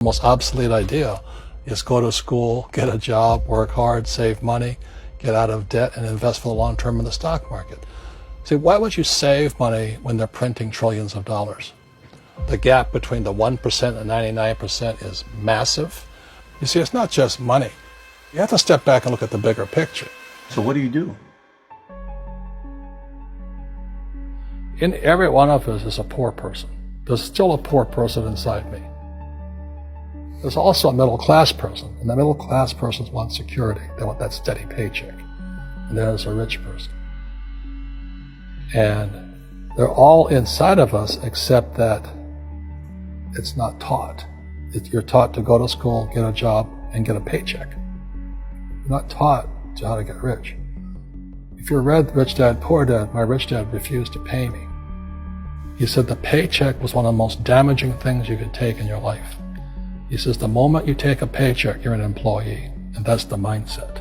Most obsolete idea is go to school, get a job, work hard, save money, get out of debt, and invest for the long term in the stock market. See, why would you save money when they're printing trillions of dollars? The gap between the 1% and 99% is massive. You see, it's not just money. You have to step back and look at the bigger picture. So what do you do? In every one of us is a poor person. There's still a poor person inside me. There's also a middle-class person, and the middle-class persons want security. They want that steady paycheck. And there's a rich person. And they're all inside of us, except that it's not taught. You're taught to go to school, get a job, and get a paycheck. You're not taught to how to get rich. If you read Rich Dad, Poor Dad, my rich dad refused to pay me. He said the paycheck was one of the most damaging things you could take in your life. He says the moment you take a paycheck, you're an employee, and that's the mindset.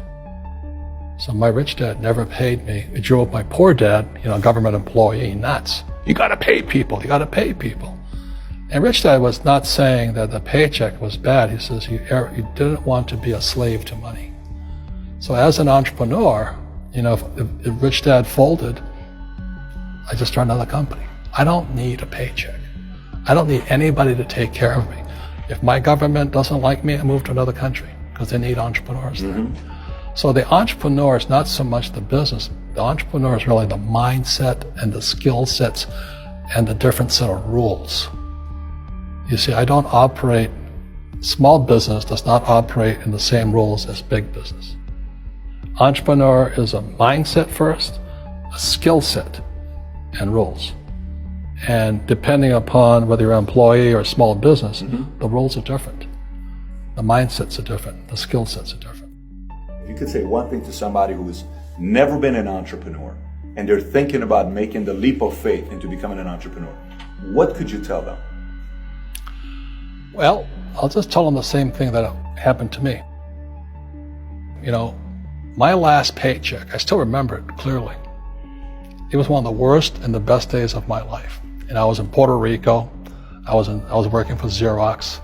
So my rich dad never paid me. It drove my poor dad, government employee, nuts. You gotta pay people, you gotta pay people. And Rich Dad was not saying that the paycheck was bad. He says he didn't want to be a slave to money. So as an entrepreneur, if Rich Dad folded, I just started another company. I don't need a paycheck. I don't need anybody to take care of me. If my government doesn't like me, I move to another country because they need entrepreneurs there. So the entrepreneur is not so much the business. The entrepreneur is really the mindset and the skill sets and the different set of rules. You see, I don't operate, small business does not operate in the same rules as big business. Entrepreneur is a mindset first, a skill set, and rules. And depending upon whether you're an employee or a small business, the rules are different. The mindsets are different. The skill sets are different. If you could say one thing to somebody who's never been an entrepreneur and they're thinking about making the leap of faith into becoming an entrepreneur, what could you tell them? Well, I'll just tell them the same thing that happened to me. My last paycheck, I still remember it clearly. It was one of the worst and the best days of my life. And I was in Puerto Rico. I was working for Xerox,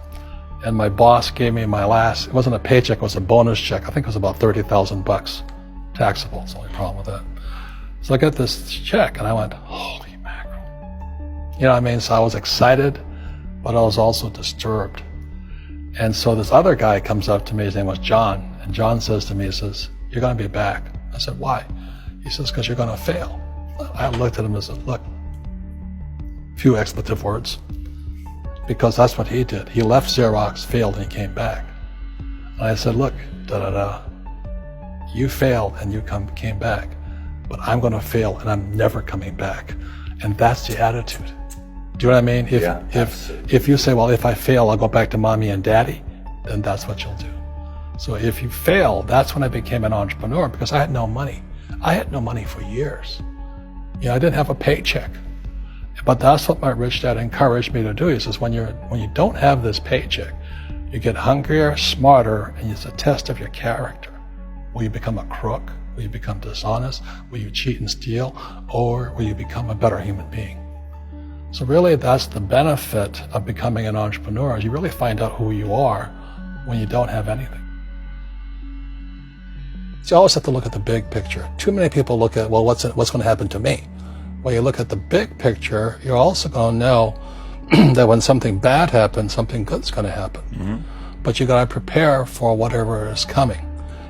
and my boss gave me my last, it wasn't a paycheck, it was a bonus check. I think it was about $30,000 taxable. It's the only problem with that. So I got this check and I went, holy mackerel. You know what I mean? So I was excited, but I was also disturbed. And so this other guy comes up to me, his name was John, and John says to me, he says, you're gonna be back. I said, why? He says, because you're gonna fail. I looked at him and said, look, few expletive words, because that's what he did. He left Xerox, failed, and he came back. And I said, look, you failed and you came back, but I'm going to fail and I'm never coming back. And that's the attitude. Do you know what I mean? If you say, well, if I fail, I'll go back to mommy and daddy, then that's what you'll do. So if you fail, that's when I became an entrepreneur, because I had no money. I had no money for years. I didn't have a paycheck. But that's what my rich dad encouraged me to do. He says, when you don't have this paycheck, you get hungrier, smarter, and it's a test of your character. Will you become a crook? Will you become dishonest? Will you cheat and steal? Or will you become a better human being? So really, that's the benefit of becoming an entrepreneur, is you really find out who you are when you don't have anything. So you always have to look at the big picture. Too many people look at, well, what's going to happen to me? When you look at the big picture, you're also going to know that when something bad happens, something good's going to happen. But you got to prepare for whatever is coming.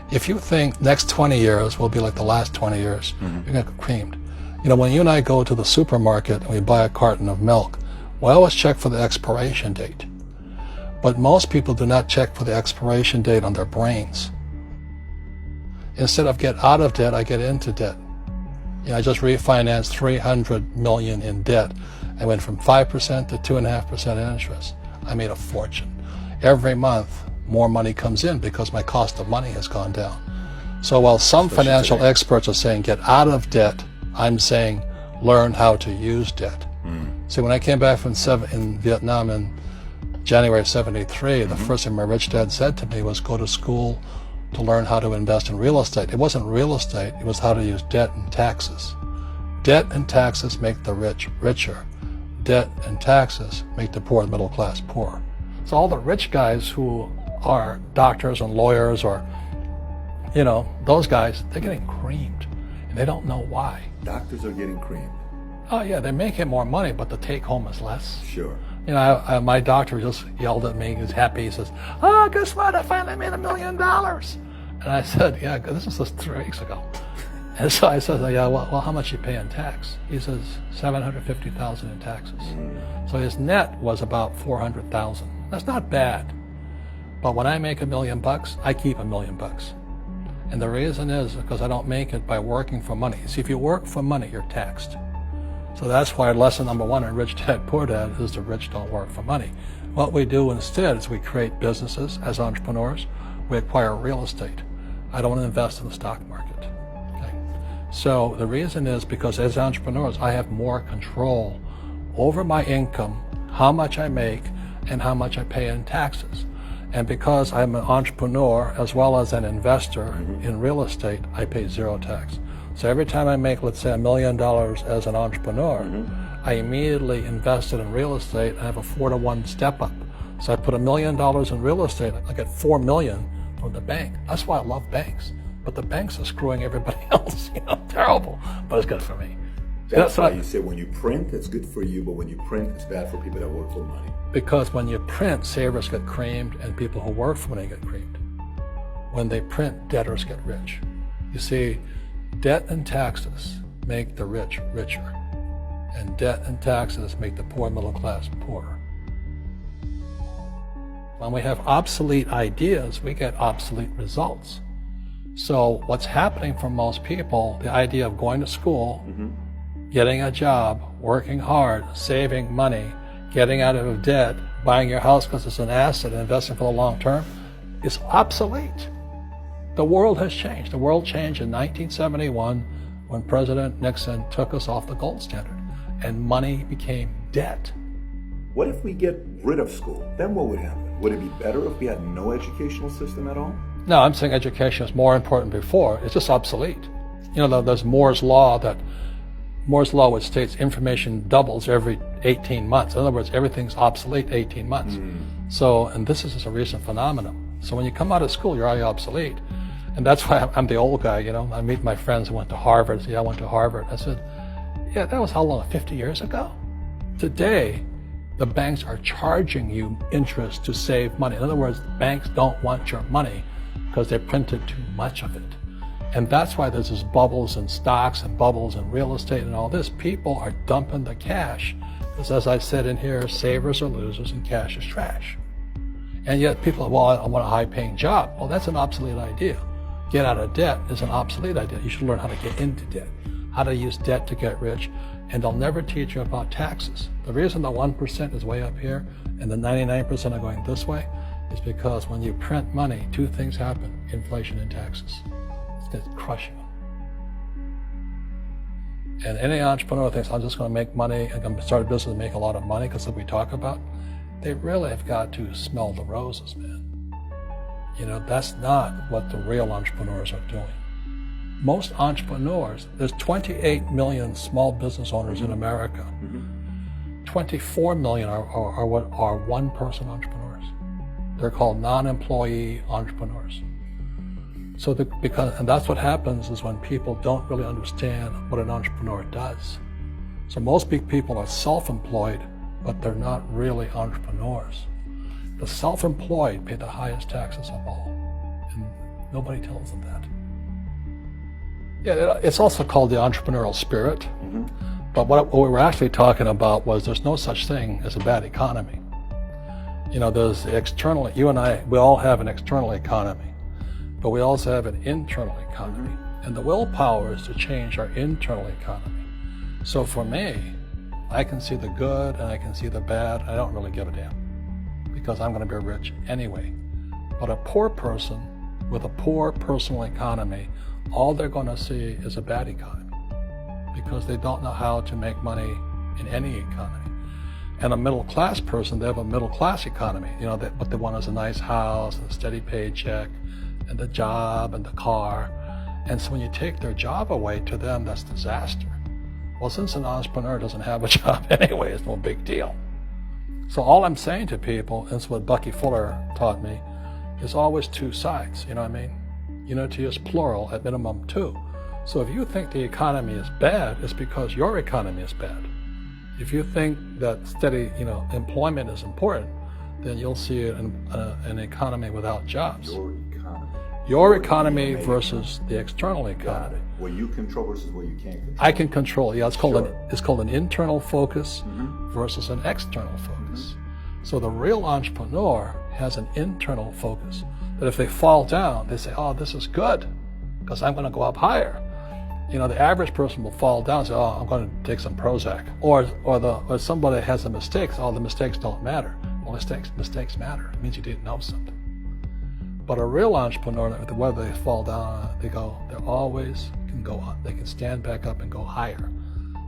If you think next 20 years will be like the last 20 years, you're going to get creamed. When you and I go to the supermarket and we buy a carton of milk, we always check for the expiration date. But most people do not check for the expiration date on their brains. Instead of get out of debt, I get into debt. I just refinanced $300 million in debt. I went from 5% to 2.5% interest. I made a fortune. Every month, more money comes in because my cost of money has gone down. So while some financial experts are saying get out of debt, I'm saying learn how to use debt. See, when I came back from in Vietnam in January of '73, the first thing my rich dad said to me was go to school to learn how to invest in real estate. It wasn't real estate, it was how to use debt and taxes. Debt and taxes make the rich richer. Debt and taxes make the poor and middle class poor. So all the rich guys who are doctors and lawyers or, those guys, they're getting creamed and they don't know why. Doctors are getting creamed. Oh yeah, they're making more money, but the take home is less. Sure. My doctor just yelled at me. He was happy. He says, "Oh, guess what? I finally made $1 million." And I said, "Yeah, this was just 3 weeks ago." And so I said, "Yeah, well, how much you pay in tax?" He says, $750,000 in taxes. So his net was about $400,000. That's not bad. But when I make $1 million, I keep $1 million. And the reason is because I don't make it by working for money. See, if you work for money, you're taxed. So that's why lesson number 1 in Rich Dad Poor Dad is the rich don't work for money. What we do instead is we create businesses as entrepreneurs. We acquire real estate. I don't invest in the stock market. Okay? So the reason is because as entrepreneurs, I have more control over my income, how much I make, and how much I pay in taxes. And because I'm an entrepreneur as well as an investor in real estate, I pay 0 tax. So every time I make, let's say, $1 million as an entrepreneur, I immediately invested in real estate. I have a 4-to-1 step up. So I put $1 million in real estate, I get $4 million from the bank. That's why I love banks. But the banks are screwing everybody else, terrible. But it's good for me. That's why you say when you print, it's good for you, but when you print, it's bad for people that work for money. Because when you print, savers get creamed and people who work for money get creamed. When they print, debtors get rich. You see, debt and taxes make the rich richer, and debt and taxes make the poor middle class poorer. When we have obsolete ideas, we get obsolete results. So what's happening for most people, the idea of going to school, getting a job, working hard, saving money, getting out of debt, buying your house because it's an asset, and investing for the long term, is obsolete. The world has changed. The world changed in 1971 when President Nixon took us off the gold standard and money became debt. What if we get rid of school? Then what would happen? Would it be better if we had no educational system at all? No, I'm saying education is more important before. It's just obsolete. There's Moore's Law which states information doubles every 18 months. In other words, everything's obsolete 18 months. So, and this is just a recent phenomenon. So when you come out of school, you're already obsolete. And that's why I'm the old guy, I meet my friends who went to Harvard. I went to Harvard. I said, yeah, that was how long, 50 years ago? Today, the banks are charging you interest to save money. In other words, banks don't want your money because they printed too much of it. And that's why there's this bubbles in stocks and bubbles in real estate and all this. People are dumping the cash because, as I said in here, savers are losers and cash is trash. And yet people are, well, I want a high-paying job. Well, that's an obsolete idea. Get out of debt is an obsolete idea. You should learn how to get into debt, how to use debt to get rich, and they'll never teach you about taxes. The reason the 1% is way up here and the 99% are going this way is because when you print money, 2 things happen: inflation and taxes. It's crushing them. And any entrepreneur thinks, I'm just going to make money, I'm going to start a business and make a lot of money because of what we talk about. They really have got to smell the roses, man. That's not what the real entrepreneurs are doing. Most entrepreneurs, there's 28 million small business owners in America. 24 million are what are one-person entrepreneurs. They're called non-employee entrepreneurs. So and that's what happens is when people don't really understand what an entrepreneur does. So most big people are self-employed, but they're not really entrepreneurs. The self-employed pay the highest taxes of all, and nobody tells them that. Yeah, it's also called the entrepreneurial spirit, but what we were actually talking about was there's no such thing as a bad economy. There's external, you and I, we all have an external economy, but we also have an internal economy. And the willpower is to change our internal economy. So for me, I can see the good and I can see the bad. I don't really give a damn because I'm going to be rich anyway. But a poor person with a poor personal economy, all they're going to see is a bad economy because they don't know how to make money in any economy. And a middle class person, they have a middle class economy. What they want is a nice house and a steady paycheck and the job and the car. And so when you take their job away, to them, that's disaster. Well, since an entrepreneur doesn't have a job anyway, it's no big deal. So all I'm saying to people, and it's what Bucky Fuller taught me, is always two sides, you know what I mean? Unity is plural, at minimum two. So if you think the economy is bad, it's because your economy is bad. If you think that steady, employment is important, then you'll see an economy without jobs. Your economy versus the external economy. What you control versus what you can't control. I can control. Yeah, it's called an internal focus versus an external focus. So the real entrepreneur has an internal focus. That if they fall down, they say, "Oh, this is good, because I'm going to go up higher." The average person will fall down and say, "Oh, I'm going to take some Prozac," or somebody has a mistake. So, "Oh, the mistakes don't matter." Well, mistakes matter. It means you didn't know something. But a real entrepreneur, whether they fall down, they always can go up. They can stand back up and go higher.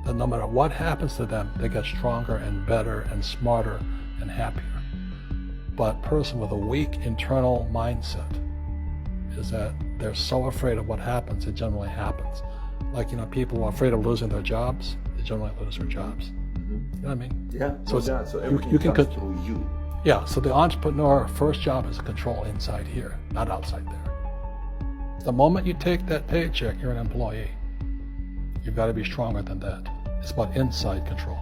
That no matter what happens to them, they get stronger and better and smarter and happier. But a person with a weak internal mindset is that they're so afraid of what happens, it generally happens. Like, people who are afraid of losing their jobs, they generally lose their jobs. You know what I mean? Yeah. So everything you can comes through you. Yeah, so the entrepreneur first job is to control inside here, not outside there. The moment you take that paycheck, you're an employee. You've got to be stronger than that. It's about inside control.